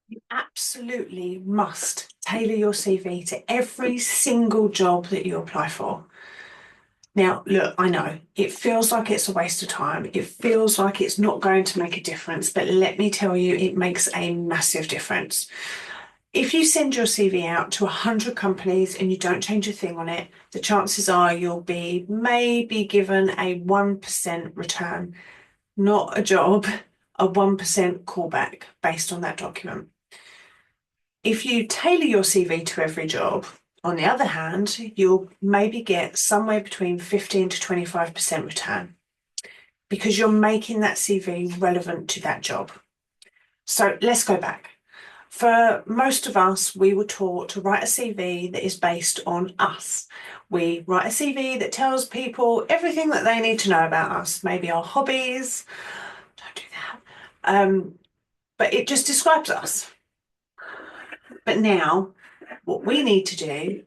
You absolutely must tailor your CV to every single job that you apply for. Now, look, I know it feels like it's a waste of time. It feels like it's not going to make a difference, but let me tell you, it makes a massive difference. If you send your CV out to 100 companies and you don't change a thing on it, the chances are you'll be maybe given a 1% return, not a job, a 1% callback based on that document. If you tailor your CV to every job, on the other hand, you'll maybe get somewhere between 15 to 25% return because you're making that CV relevant to that job. So let's go back. For most of us, we were taught to write a CV that is based on us. We write a CV that tells people everything that they need to know about us, maybe our hobbies. Don't do that. But it just describes us. But now, what we need to do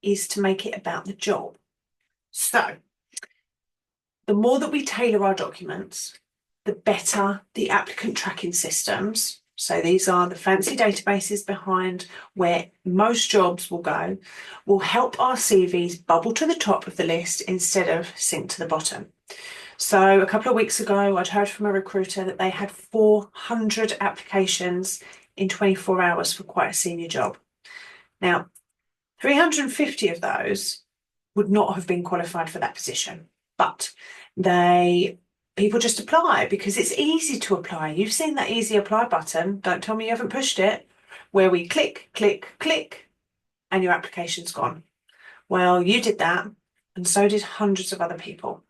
is to make it about the job. So, the more that we tailor our documents, the better the applicant tracking systems. So these are the fancy databases behind where most jobs will go, will help our CVs bubble to the top of the list instead of sink to the bottom. So a couple of weeks ago, I'd heard from a recruiter that they had 400 applications in 24 hours for quite a senior job. Now, 350 of those would not have been qualified for that position, but people just apply because it's easy to apply. You've seen that easy apply button. Don't tell me you haven't pushed it, where we click, click, click, and your application's gone. Well, you did that, and so did hundreds of other people.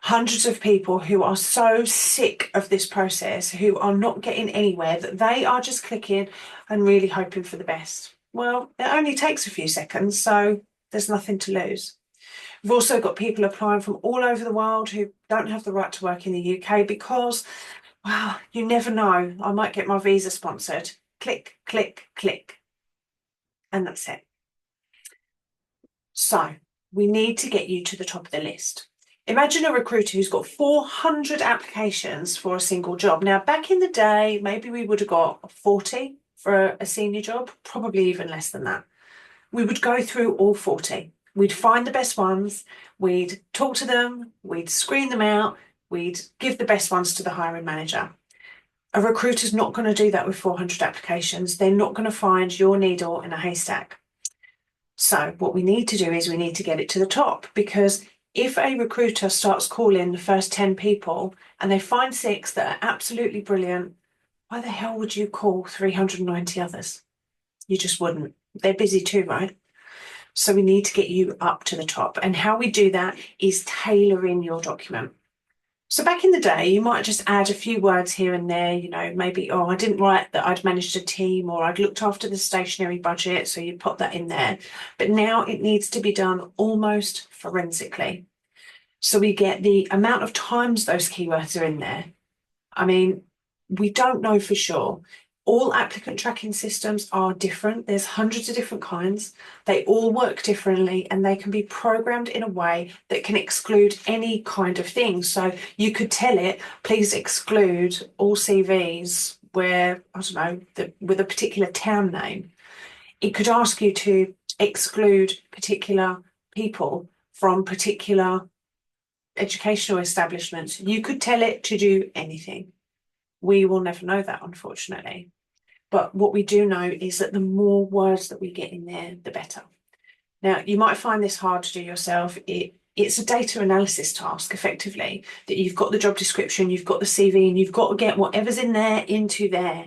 Hundreds of people who are so sick of this process, who are not getting anywhere, that they are just clicking and really hoping for the best. Well, it only takes a few seconds, so there's nothing to lose. We've also got people applying from all over the world who don't have the right to work in the UK because, wow, you never know, I might get my visa sponsored. Click, click, click. And that's it. So we need to get you to the top of the list. Imagine a recruiter who's got 400 applications for a single job. Now, back in the day, maybe we would have got 40 for a senior job, probably even less than that. We would go through all 40. We'd find the best ones, we'd talk to them, we'd screen them out, we'd give the best ones to the hiring manager. A recruiter's not going to do that with 400 applications. They're not going to find your needle in a haystack. So what we need to do is we need to get it to the top, because if a recruiter starts calling the first 10 people and they find 6 that are absolutely brilliant, why the hell would you call 390 others? You just wouldn't. They're busy too, right? So we need to get you up to the top. And how we do that is tailoring your document. So back in the day, you might just add a few words here and there, maybe, oh, I didn't write that I'd managed a team, or I'd looked after the stationery budget. So you put that in there. But now it needs to be done almost forensically. So we get the amount of times those keywords are in there. I mean, we don't know for sure. All applicant tracking systems are different. There's hundreds of different kinds. They all work differently, and they can be programmed in a way that can exclude any kind of thing. So you could tell it, please exclude all CVs where, I don't know, with a particular town name. It could ask you to exclude particular people from particular educational establishments. You could tell it to do anything. We will never know that, unfortunately. But what we do know is that the more words that we get in there, the better. Now, you might find this hard to do yourself. It's a data analysis task, effectively, that you've got the job description, you've got the CV, and you've got to get whatever's in there into there.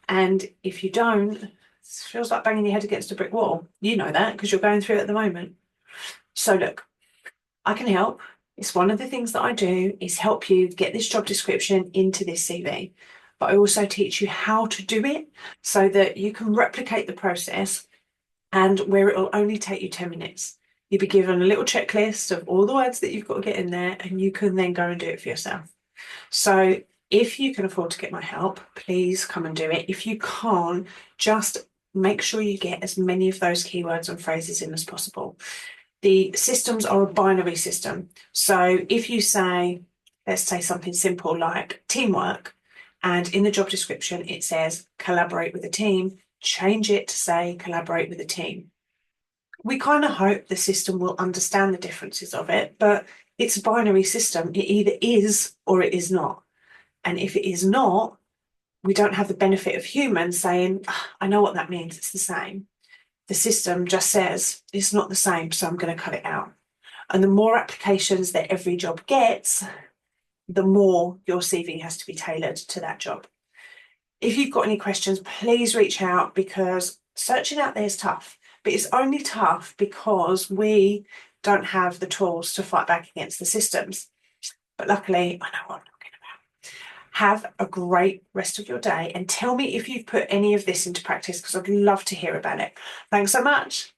And if you don't, it feels like banging your head against a brick wall. You know that because you're going through it at the moment. So look, I can help. It's one of the things that I do, is help you get this job description into this CV. But I also teach you how to do it so that you can replicate the process, and where it will only take you 10 minutes. You'll be given a little checklist of all the words that you've got to get in there, and you can then go and do it for yourself. So if you can afford to get my help, please come and do it. If you can't, just make sure you get as many of those keywords and phrases in as possible. The systems are a binary system. So if you say, let's say something simple like teamwork, and in the job description it says collaborate with a team, change it to say collaborate with a team. We kind of hope the system will understand the differences of it, but it's a binary system. It either is or it is not. And if it is not, we don't have the benefit of humans saying, I know what that means, it's the same. The system just says it's not the same, so I'm going to cut it out. And the more applications that every job gets, the more your CV has to be tailored to that job. If you've got any questions, please reach out, because searching out there is tough, but it's only tough because we don't have the tools to fight back against the systems. But luckily, I know what I'm talking about. Have a great rest of your day and tell me if you've put any of this into practice, because I'd love to hear about it. Thanks so much.